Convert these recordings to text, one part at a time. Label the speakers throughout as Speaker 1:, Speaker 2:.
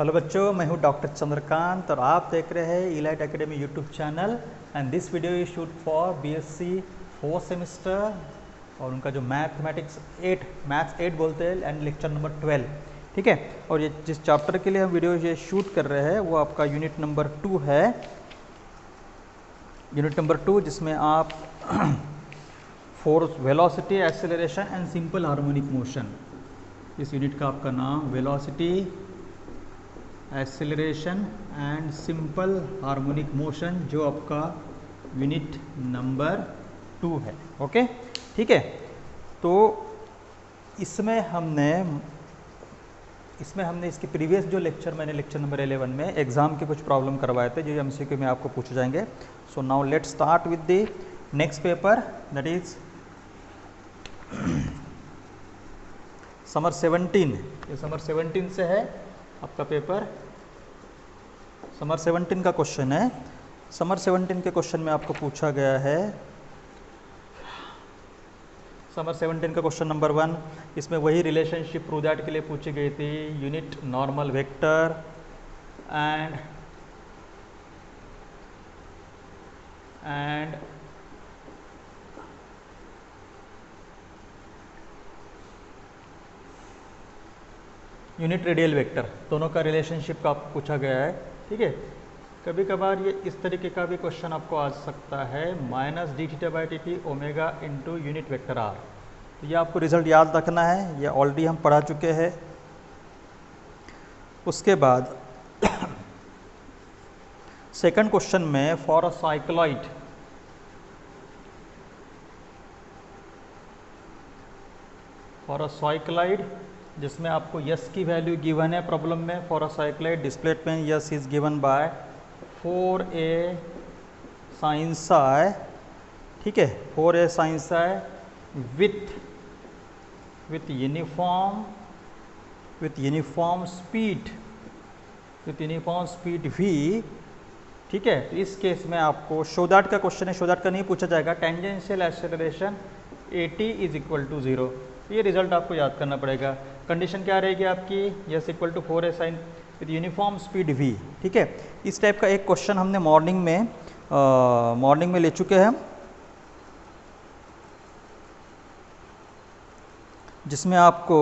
Speaker 1: Hello बच्चों, मैं हूं डॉक्टर चंद्रकांत और आप देख रहे हैं elite academy YouTube channel. And this video is shoot for BSc 4th semester और उनका जो मैथमेटिक्स 8 बोलते हैं एंड लेक्चर नंबर 12, ठीक है। और ये जिस चैप्टर के लिए हम वीडियो ये शूट कर रहे हैं वो आपका यूनिट नंबर 2 है, यूनिट नंबर 2, जिसमें आप force, velocity, acceleration and simple harmonic motion, इस यूनिट का आपका नाम velocity, acceleration and simple harmonic motion, जो आपका यूनिट नंबर 2 है। ओके, ठीक है। तो इसमें हमने इसके प्रीवियस जो लेक्चर मैंने लेक्चर नंबर 11 में एग्जाम के कुछ प्रॉब्लम करवाए थे जो एमसीक्यू में आपको पूछे जाएंगे। So now let's start with the next paper, that is summer 17। ये समर 17 से है आपका पेपर। समर 17 का क्वेश्चन है। समर 17 के क्वेश्चन में आपको पूछा गया है, समर 17 का क्वेश्चन नंबर 1, इसमें वही रिलेशनशिप प्रूव दैट के लिए पूछी गई थी, unit normal vector and unit radial vector, दोनों का रिलेशनशिप का आपको पूछा गया है, ठीक है। कभी कभार ये इस तरीके का भी क्वेश्चन आपको आ सकता है, -d∜ omega into unit vector r. तो ये आपको रिजल्ट याद रखना है, ये ऑलरेडी हम पढ़ा चुके हैं। उसके बाद सेकंड क्वेश्चन में फॉर अ साइक्लॉइड, जिसमें आपको यस की वैल्यू गिवन है प्रॉब्लम में। For a cycloid displacement s is given by 4a sin psi, ठीक है, 4a sin psi with uniform speed v, ठीक है। तो इस केस में आपको शो दैट का क्वेश्चन है, शो दैट का नहीं पूछा जाएगा। Tangential acceleration at is equal to 0, ये रिजल्ट आपको याद करना पड़ेगा। कंडीशन क्या रहेगी आपकी, s equal to 4a sin with uniform speed v, ठीक है। इस टाइप का एक क्वेश्चन हमने मॉर्निंग में ले चुके हैं, जिसमें आपको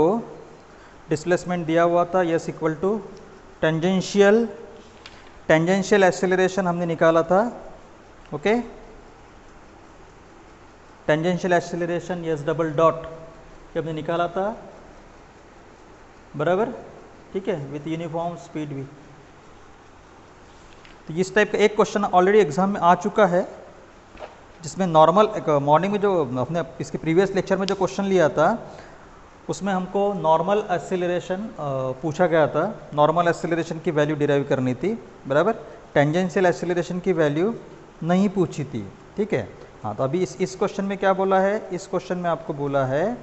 Speaker 1: डिस्प्लेसमेंट दिया हुआ था s equal to tangential acceleration हमने निकाला था। Okay, tangential acceleration s double dot ये हमने निकाला था, बराबर, ठीक है, विथ यूनिफॉर्म स्पीड भी। तो इस टाइप का एक क्वेश्चन ऑलरेडी एग्जाम में आ चुका है, जिसमें नॉर्मल मॉर्निंग में जो अपने इसके प्रीवियस लेक्चर में जो क्वेश्चन लिया था उसमें हमको नॉर्मल एक्सेलरेशन पूछा गया था। नॉर्मल एक्सेलरेशन की वैल्यू डिराइव करनी थी, बराबर। टेंजेंशियल एक्सेलरेशन की वैल्यू नहीं पूछी थी, ठीक है। हाँ, तो अभी इस क्वेश्चन में क्या बोला है, इस क्वेश्चन में आपको बोला है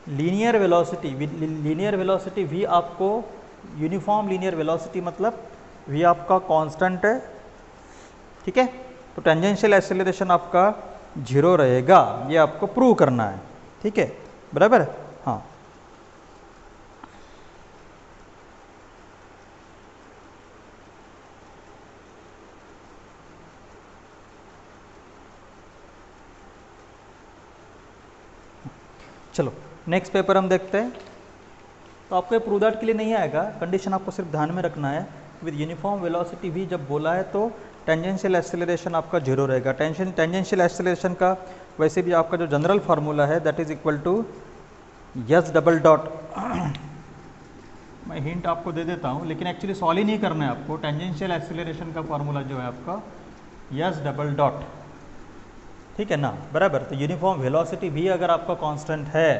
Speaker 1: लीनियर वेलोसिटी v आपको यूनिफॉर्म लीनियर वेलोसिटी मतलब v आपका कांस्टेंट है, ठीक है। तो टेंजेंशियल एक्सेलरेशन आपका 0 रहेगा, ये आपको प्रूव करना है, ठीक है, बराबर। हाँ, चलो नेक्स्ट पेपर हम देखते हैं। तो आपको प्रूव दैट के लिए नहीं आएगा, कंडीशन आपको सिर्फ ध्यान में रखना है। विद यूनिफॉर्म वेलोसिटी v जब बोला है तो टेंजेंशियल एक्सेलरेशन आपका 0 रहेगा। टेंजेंशियल एक्सेलरेशन का वैसे भी आपका जो जनरल फार्मूला है that is equal to yes double dot. मैं हिंट आपको दे देता हूँ, लेकिन एक्चुअली सॉल्व ही नहीं करना है आपको। टेंजेंशियल एक्सेलरेशन का फार्मूला जो है आपका यस डबल डॉट, ठीक है ना, बराबर। तो यूनिफॉर्म वेलोसिटी v अगर आपका कांस्टेंट है,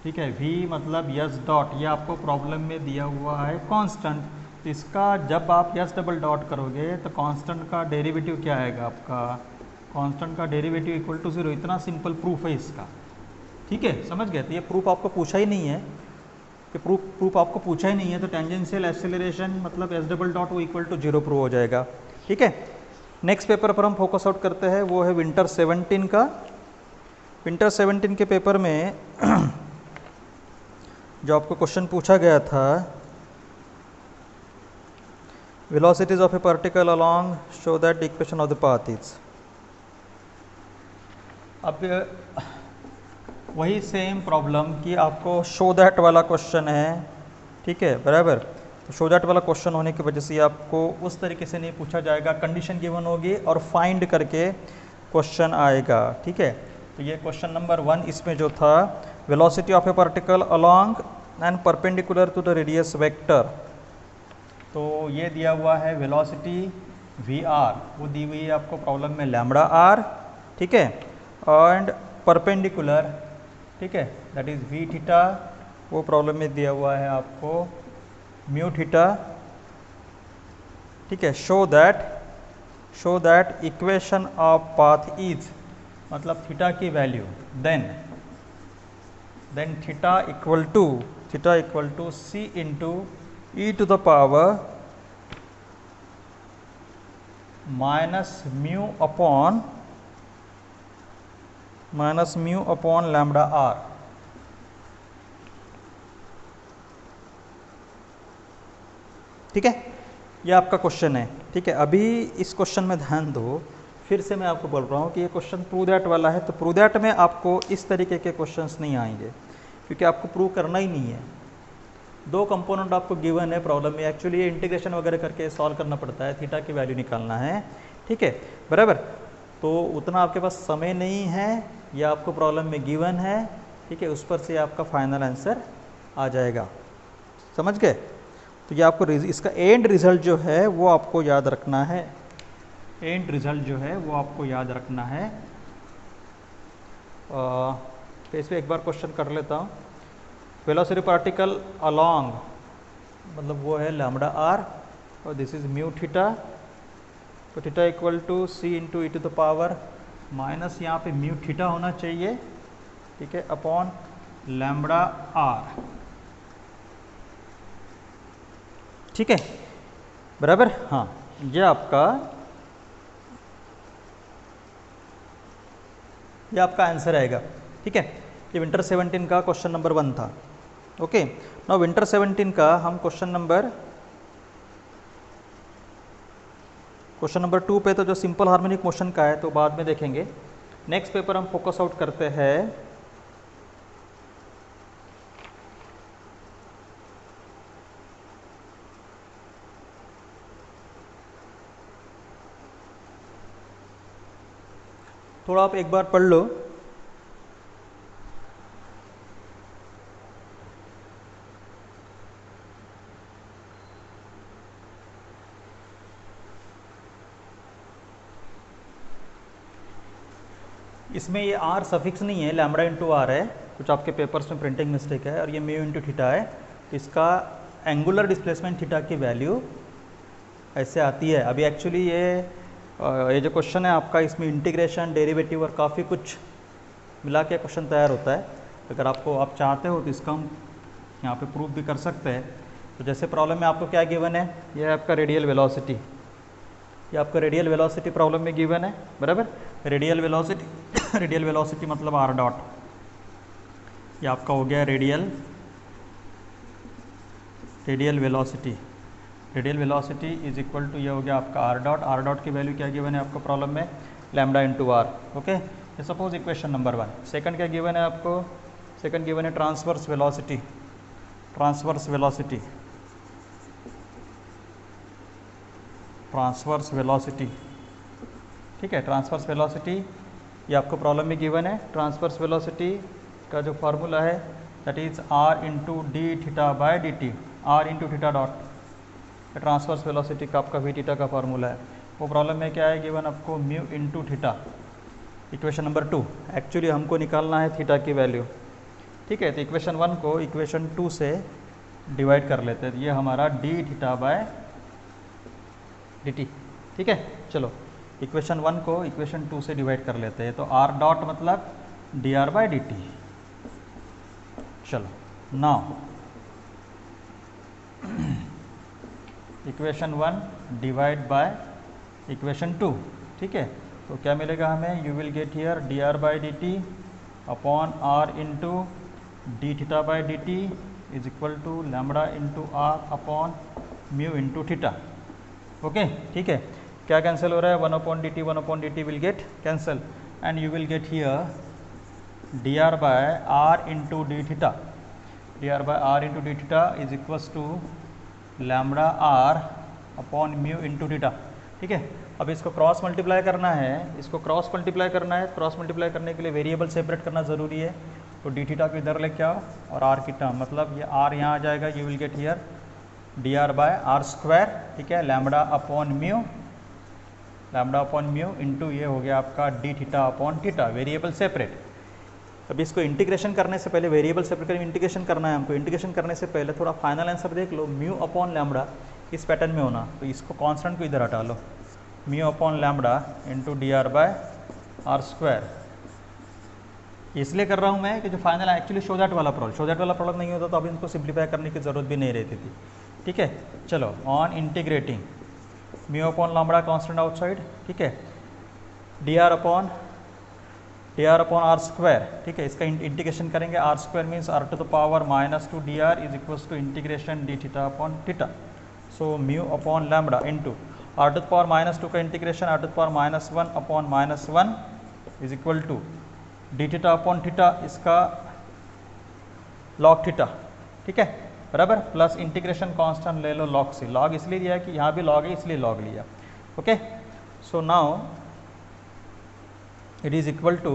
Speaker 1: ठीक है, v मतलब यस डॉट, ये आपको प्रॉब्लम में दिया हुआ है कांस्टेंट। तो इसका जब आप यस डबल डॉट करोगे तो कांस्टेंट का डेरिवेटिव क्या आएगा आपका, कांस्टेंट का डेरिवेटिव इक्वल टू 0। इतना सिंपल प्रूफ है इसका, ठीक है, समझ गए। तो ये प्रूफ आपको पूछा ही नहीं है, कि प्रूफ आपको पूछा ही नहीं है, तो टेंजेंशियल एक्सेलरेशन मतलब एस डबल डॉट वो इक्वल टू 0 प्रूव हो जाएगा, ठीक है। नेक्स्ट पेपर पर हम फोकस आउट करते हैं, वो है विंटर 17 का। विंटर 17 के पेपर में जो आपको क्वेश्चन पूछा गया था velocities of a particle along show that the equation of the path is. अब वही सेम प्रॉब्लम कि आपको शो दैट वाला क्वेश्चन है, ठीक है बराबर। तो शो दैट वाला क्वेश्चन होने की वजह से आपको उस तरीके से नहीं पूछा जाएगा, कंडीशन गिवन होगी और फाइंड करके क्वेश्चन आएगा, ठीक है। तो ये क्वेश्चन नंबर 1 इसमें जो था, velocity of a particle along and perpendicular to the radius vector. तो ये दिया हुआ है वेलोसिटी VR, वो दी हुई है आपको प्रॉब्लम में लैम्बडा R, ठीक है, एंड परपेंडिकुलर, ठीक है, दैट इज V थीटा, वो प्रॉब्लम में दिया हुआ है आपको म्यू थीटा, ठीक है। Show that equation of path is, मतलब थीटा की value, then theta equal to C into e to the power minus mu upon lambda R। ठीक है, ये आपका क्वेश्चन है, ठीक है। अभी इस क्वेश्चन में ध्यान दो, फिर से मैं आपको बोल रहा हूँ कि ये क्वेश्चन प्रूव दैट वाला है। तो प्रूव दैट में आपको इस तरीके के क्वेश्चंस नहीं आएंगे, क्योंकि आपको प्रूव करना ही नहीं है। 2 कंपोनेंट आपको गिवन है प्रॉब्लम में, एक्चुअली ये इंटीग्रेशन वगैरह करके सॉल्व करना पड़ता है, थीटा की वैल्यू निकालना है, ठीक है बराबर। तो उतना आपके पास समय नहीं है, या आपको प्रॉब्लम में गिवन है, ठीक है, उस पर से आपका फाइनल आंसर आ जाएगा, समझ गए। तो ये आपको इसका एंड रिजल्ट जो है वो आपको याद रखना है, तो इस पर एक बार क्वेश्चन कर लेता हूँ। वेलोसिटी पार्टिकल अलोंग, मतलब वो है लैम्बडा R और दिस इज म्यू थीटा, तो theta equal to C into e to the power minus, यहाँ पे म्यू थीटा होना चाहिए, ठीक है, अपॉन लैम्बडा R, ठीक है बराबर। हाँ, ये आपका आंसर आएगा, ठीक है। ये विंटर 17 का क्वेश्चन नंबर 1 था, ओके। नाउ विंटर 17 का हम क्वेश्चन नंबर 2 पे, तो जो सिंपल हार्मोनिक मोशन का है तो बाद में देखेंगे। नेक्स्ट पेपर हम फोकस आउट करते हैं थोड़ा आप एक बार पढ़ लो। इसमें ये R सफिक्स नहीं है, लैम्बडा इंटू R है, कुछ आपके पेपर्स में प्रिंटिंग मिस्टेक है, और ये म्यू इंटू थीटा है। इसका एंगुलर डिस्प्लेसमेंट थीटा की वैल्यू ऐसे आती है। अभी एक्चुअली ये जो क्वेश्चन है आपका, इसमें इंटीग्रेशन, डेरिवेटिव और काफ़ी कुछ मिला के क्वेश्चन तैयार होता है। अगर आप चाहते हो तो इसका हम यहाँ पे प्रूफ भी कर सकते हैं। तो जैसे प्रॉब्लम में आपको क्या गिवन है, ये है आपका रेडियल वेलोसिटी, ये आपका रेडियल वेलोसिटी प्रॉब्लम में गिवन है बराबर। रेडियल वेलोसिटी मतलब R डॉट, ये आपका हो गया radial velocity. Radial velocity is equal to, ये हो गया आपका R डॉट की वैल्यू क्या गिवन है आपको प्रॉब्लम में, लैम्बडा इंटू R, ओके। ये सपोज इक्वेशन नंबर 1। सेकंड क्या गिवन है आपको, सेकंड गिवन है ट्रांसवर्स वेलोसिटी, ठीक है। ट्रांसवर्स वेलोसिटी ये आपको प्रॉब्लम में गिवन है। ट्रांसवर्स वेलोसिटी का जो फार्मूला है that is R into d theta by d T, R into theta dot. Transverse velocity का आपका V थीटा का फार्मूला है। वो प्रॉब्लम में क्या है गिवन आपको, mu into theta. Equation number 2, actually हमको निकालना है थीटा की वैल्यू, ठीक है। तो इक्वेशन 1 को इक्वेशन 2 से डिवाइड कर लेते हैं, ये हमारा D theta by d T, ठीक है। चलो इक्वेशन 1 को इक्वेशन 2 से डिवाइड कर लेते हैं, तो R डॉट मतलब d r by d t. चलो now equation 1 divide by equation 2, ठीक है। तो क्या मिलेगा हमें, you will get here d r by d t upon R into d theta by d t is equal to lambda into R upon mu into theta, okay ठीक है, क्या cancel हो रहा है, 1/dt will get cancel and you will get here dr/r into d theta, dr/r into d theta is equals to lambda r upon mu into theta. ठीक है, अब इसको क्रॉस मल्टीप्लाई करना है, इसको क्रॉस मल्टीप्लाई करना है, क्रॉस मल्टीप्लाई करने के लिए वेरिएबल सेपरेट करना ज़रूरी है, तो डी थीटा को इधर लेके आओ और r की टर्म, मतलब ये r यहाँ आ जाएगा, you will get here dr/r², ठीक है, लैम्बडा अपॉन म्यू इंटू ये हो गया आपका D theta upon theta, variable separate. अब इसको इंटीग्रेशन करने से पहले, वेरिएबल सेपरेट कर इंटीग्रेशन करना है हमको, इंटीग्रेशन करने से पहले थोड़ा फाइनल आंसर देख लो, म्यू अपॉन लैम्बडा इस पैटर्न में होना, तो इसको कांस्टेंट को इधर हटा लो, mu upon lambda into dr/r²। इसलिए कर रहा हूँ मैं कि जो फाइनल एक्चुअली शो दैट वाला प्रॉब्लम नहीं होता तो अब इनको सिंप्लीफाई करने की ज़रूरत भी नहीं रहती थी। ठीक है, चलो on integrating mu upon lambda constant outside, ठीक है, dr अपॉन r², ठीक है, इसका इंटीग्रेशन करेंगे, r² means r to the power -2 dr is equals to integration d theta upon theta, so mu upon lambda into r to the power -2 का integration r to the power -1 upon -1 is equal to d theta upon theta, इसका log theta, ठीक है, बराबर, plus integration constant ले लो log से, log इसलिए दिया है कि यहाँ भी लॉग है इसलिए लॉग लिया। Okay, so now it is equal to,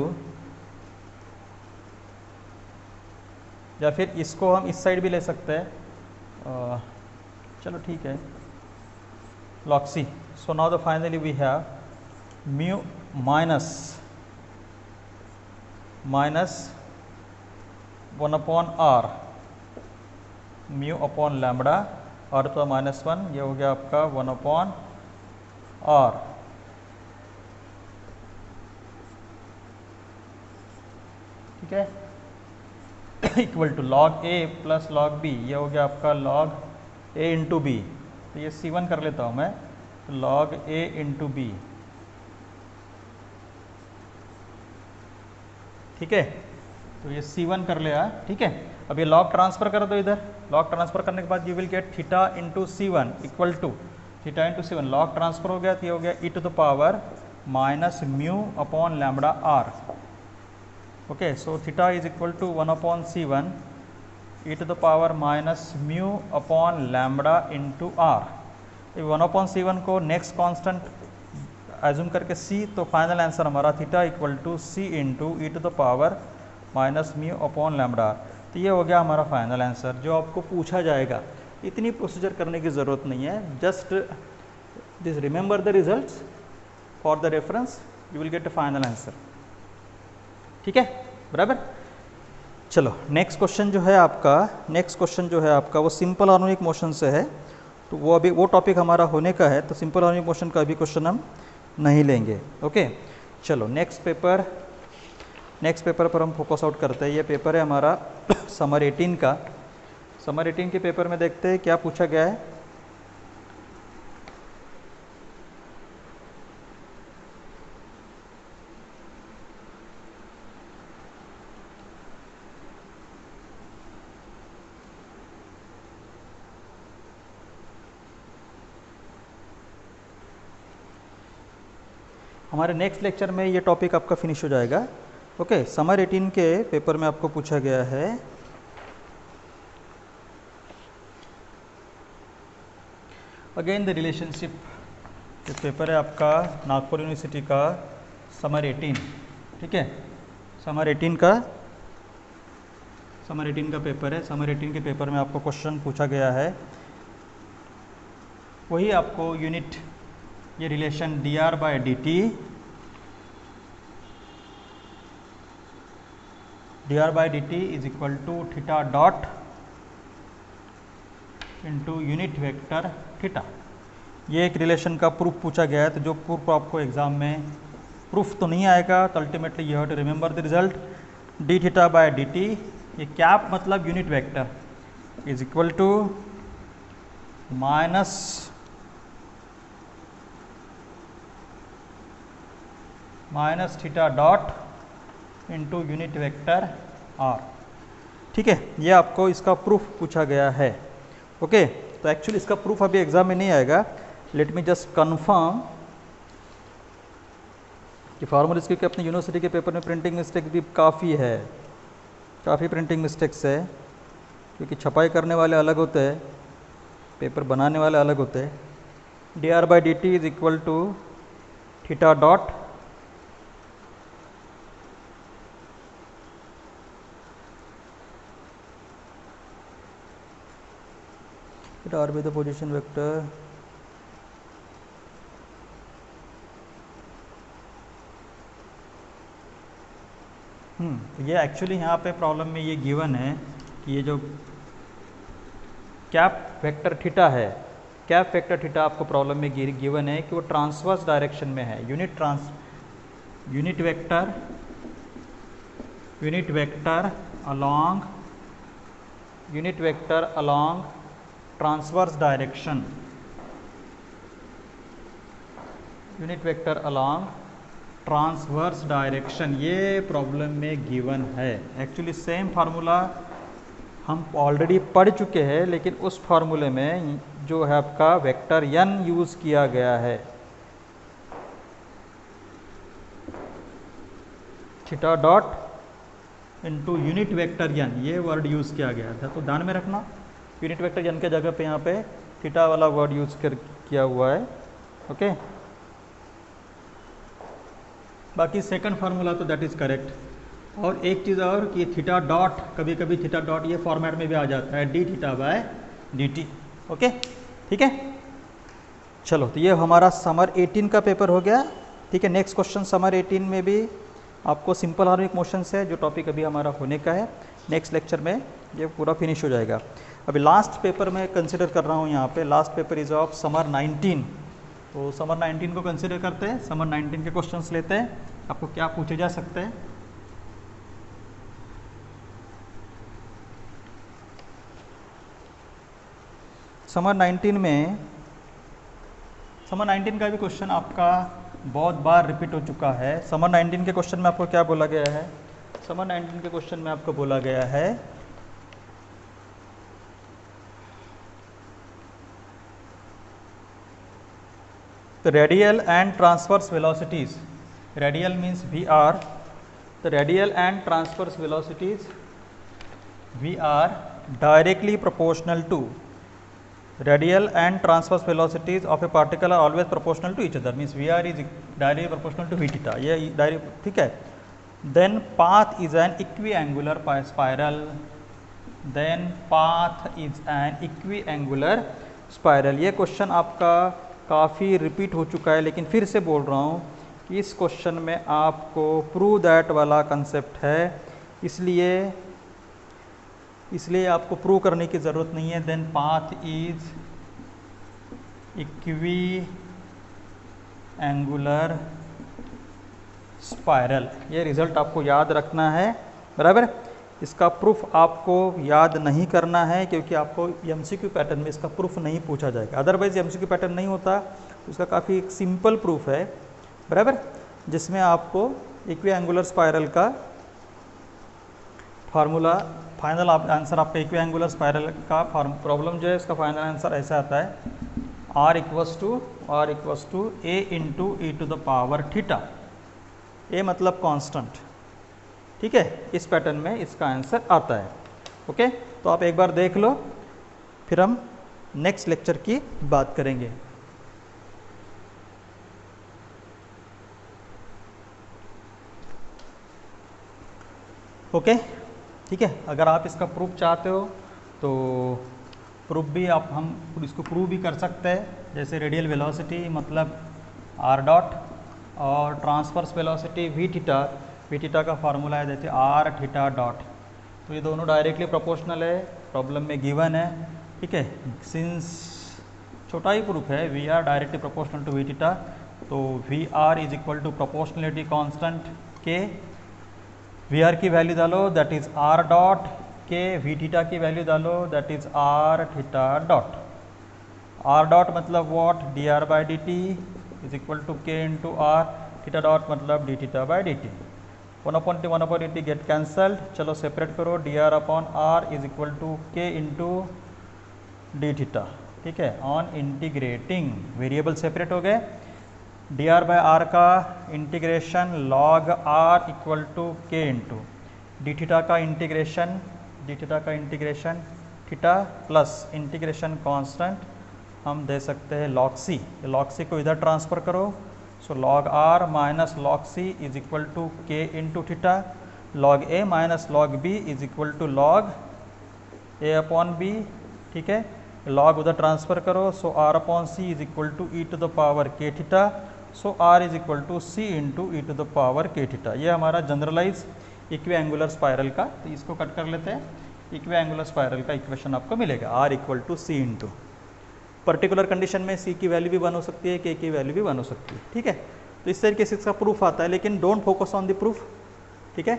Speaker 1: या फिर इसको हम इस साइड भी ले सकते हैं, चलो ठीक है, log c। So now the finally we have mu minus 1 upon r mu upon lambda और तो -1, ये हो गया आपका 1 अपॉन r, ठीक है, equal to log a plus log b, ये हो गया आपका log a इंटू बी, तो ये c1 कर लेता हूँ मैं, तो log a इंटू बी, ठीक है, तो ये c1 कर लिया, ठीक है। अब ये log ट्रांसफ़र कर दो इधर, log ट्रांसफ़र करने के बाद you will get theta into c1 equal to theta into c1, log transfer हो गया तो ये हो गया e to the power minus mu upon lambda r। Okay, so theta is equal to 1 upon c1 e to the power minus mu upon lambda into r। 1 upon c1 को next constant assume करके c, तो final answer हमारा theta equal to c into e to the power minus mu upon lambda. तो ये हो गया हमारा final answer जो आपको पूछा जाएगा। इतनी प्रोसीजर करने की ज़रूरत नहीं है, just this remember the results for the reference, you will get a final answer. ठीक है, बराबर। चलो नेक्स्ट क्वेश्चन जो है आपका वो सिंपल हार्मोनिक मोशन से है, तो वो अभी वो टॉपिक हमारा होने का है, तो सिंपल हार्मोनिक मोशन का अभी क्वेश्चन हम नहीं लेंगे। ओके, चलो नेक्स्ट पेपर पर हम फोकस आउट करते हैं। ये पेपर है हमारा समर 18 का। समर 18 के पेपर में देखते हैं क्या पूछा गया है। हमारे नेक्स्ट लेक्चर में ये टॉपिक आपका फिनिश हो जाएगा। ओके, समर 18 के पेपर में आपको पूछा गया है अगेन द रिलेशनशिप। ये पेपर है आपका नागपुर यूनिवर्सिटी का समर 18, ठीक है, समर 18 का पेपर है। समर 18 के पेपर में आपको क्वेश्चन पूछा गया है, वही आपको यूनिट ये relation dr by dt is equal to theta dot into unit vector theta. ये एक रिलेशन का प्रूफ पूछा गया है, तो जो प्रूफ आपको एग्जाम में प्रूफ तो नहीं आएगा, तो ultimately you have to remember the result d theta by d t, ये कैप मतलब unit vector is equal to minus theta dot into unit vector R. ठीक है, ये आपको इसका प्रूफ पूछा गया है। ओके, तो एक्चुअली इसका प्रूफ अभी एग्जाम में नहीं आएगा, लेट मी जस्ट कन्फर्म कि फार्मूला इसके अपने यूनिवर्सिटी के पेपर में प्रिंटिंग मिस्टेक भी काफ़ी है, काफ़ी प्रिंटिंग मिस्टेक्स है, क्योंकि छपाई करने वाले अलग होते हैं, पेपर बनाने वाले अलग होते हैं। dr/dt is equal to theta dot r by the position vector ये एक्चुअली यहाँ पे प्रॉब्लम में ये गिवन है कि ये जो कैप वेक्टर थीटा है, कैप वेक्टर थीटा आपको प्रॉब्लम में गिवन है कि वो ट्रांसवर्स डायरेक्शन में है। Unit vector along transverse direction, unit vector along transverse direction, ये प्रॉब्लम में गिवन है। एक्चुअली सेम फार्मूला हम ऑलरेडी पढ़ चुके हैं, लेकिन उस फार्मूले में जो है आपका वेक्टर n यूज़ किया गया है, theta dot into unit vector n, ये वर्ड यूज़ किया गया था। तो ध्यान में रखना यूनिट वेक्टर n के जगह पे यहाँ पे थीटा वाला वर्ड यूज़ किया हुआ है। ओके, बाकी सेकंड फार्मूला तो दैट इज़ करेक्ट। और एक चीज़ और कि थीटा डॉट, कभी कभी थीटा डॉट ये फॉर्मेट में भी आ जाता है D theta by d T. Okay, ठीक है, चलो तो ये हमारा समर 18 का पेपर हो गया। ठीक है, नेक्स्ट क्वेश्चन समर 18 में भी आपको सिंपल हार्मोनिक मोशंस है, जो टॉपिक अभी हमारा होने का है। नेक्स्ट लेक्चर में ये पूरा फिनिश हो जाएगा। अभी लास्ट पेपर मैं कंसिडर कर रहा हूँ यहाँ पे, last paper is of summer 19। तो समर 19 को कंसिडर करते हैं, समर 19 के क्वेश्चंस लेते हैं। आपको क्या पूछे जा सकते हैं? समर 19 में, समर 19 का भी क्वेश्चन आपका बहुत बार रिपीट हो चुका है। समर 19 के क्वेश्चन में आपको क्या बोला गया है? समर 19 के क्वेश्चन में आपको बोला गया है the radial and transverse velocities, radial means VR, the radial and transverse velocities VR directly proportional to, radial and transverse velocities of a particle are always proportional to each other, means VR is directly proportional to v theta, ये direct, ठीक है। then path is an equiangular spiral, then path is an equiangular spiral। ये question आपका काफ़ी repeat हो चुका है, लेकिन फिर से बोल रहा हूँ कि इस क्वेश्चन में आपको प्रूव दैट वाला कंसेप्ट है, इसलिए आपको प्रूव करने की ज़रूरत नहीं है। Then path is equiangular spiral, ये रिज़ल्ट आपको याद रखना है, बराबर। इसका प्रूफ आपको याद नहीं करना है, क्योंकि आपको एमसीक्यू पैटर्न में इसका प्रूफ नहीं पूछा जाएगा। अदरवाइज एमसीक्यू पैटर्न नहीं होता, उसका काफ़ी एक सिंपल प्रूफ है, बराबर, जिसमें आपको इक्वी एंगुलर स्पायरल का फार्मूला, फाइनल आंसर आपका इक्वी एंगुलर स्पायरल का प्रॉब्लम जो है इसका फाइनल आंसर ऐसा आता है r equals to a into e to the power theta, a मतलब कांस्टेंट, ठीक है। इस पैटर्न में इसका आंसर आता है। ओके, तो आप एक बार देख लो, फिर हम नेक्स्ट लेक्चर की बात करेंगे। ओके, ठीक है। अगर आप इसका प्रूफ चाहते हो तो प्रूफ भी हम इसको प्रूव भी कर सकते हैं, जैसे रेडियल वेलोसिटी मतलब r डॉट और ट्रांसवर्स वेलोसिटी v थीटा का फार्मूला है जैसे r थीटा डॉट, तो ये दोनों डायरेक्टली प्रोपोर्शनल है, प्रॉब्लम में गिवन है, ठीक है। सिंस छोटा ही प्रूफ है v r directly proportional to v theta, तो v r is equal to proportionality constant k, v r की वैल्यू डालो दैट इज r डॉट के, वी थीटा की वैल्यू डालो that is r theta dot. r dot मतलब what, d r by d t is equal to k into r, theta dot मतलब d theta by d t, 1/t get cancelled, चलो separate करो, d r upon r is equal to k into d theta, ठीक है, on integrating variable separate हो गए, d r by r का integration log r equal to k into d theta का integration theta plus integration constant हम दे सकते हैं log c को इधर ट्रांसफ़र करो, so log r minus log c is equal to k into theta, log a minus log b is equal to log a upon b, ठीक है, log उधर transfer करो, so r upon c is equal to e to the power k theta, so r is equal to C into e to the power k theta. ये हमारा generalise इक्विएंगुलर spiral का, तो इसको cut कर लेते हैं, इक्विएंगुलर स्पायरल का इक्वेशन आपको मिलेगा R equal to C into, particular condition में सी की वैल्यू भी 1 हो सकती है, के की वैल्यू भी 1 हो सकती है, ठीक है। तो इस तरीके से इसका प्रूफ आता है, लेकिन don't focus on the proof, ठीक है,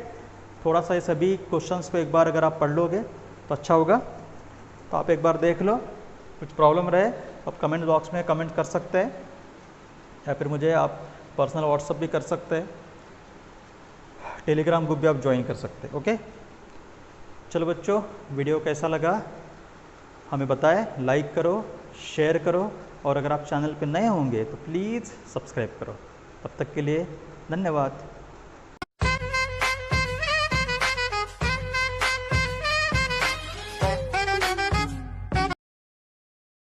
Speaker 1: थोड़ा सा ये सभी क्वेश्चंस को एक बार अगर आप पढ़ लोगे तो अच्छा होगा। तो आप एक बार देख लो, कुछ प्रॉब्लम रहे आप कमेंट बॉक्स में कमेंट कर सकते हैं, या फिर मुझे आप पर्सनल व्हाट्सअप भी कर सकते हैं, टेलीग्राम ग्रुप भी आप ज्वाइन कर सकते हैं, ओके। चलो बच्चों, वीडियो कैसा लगा हमें बताएं, लाइक करो, शेयर करो, और अगर आप चैनल पे नए होंगे तो प्लीज़ सब्सक्राइब करो। तब तक के लिए धन्यवाद।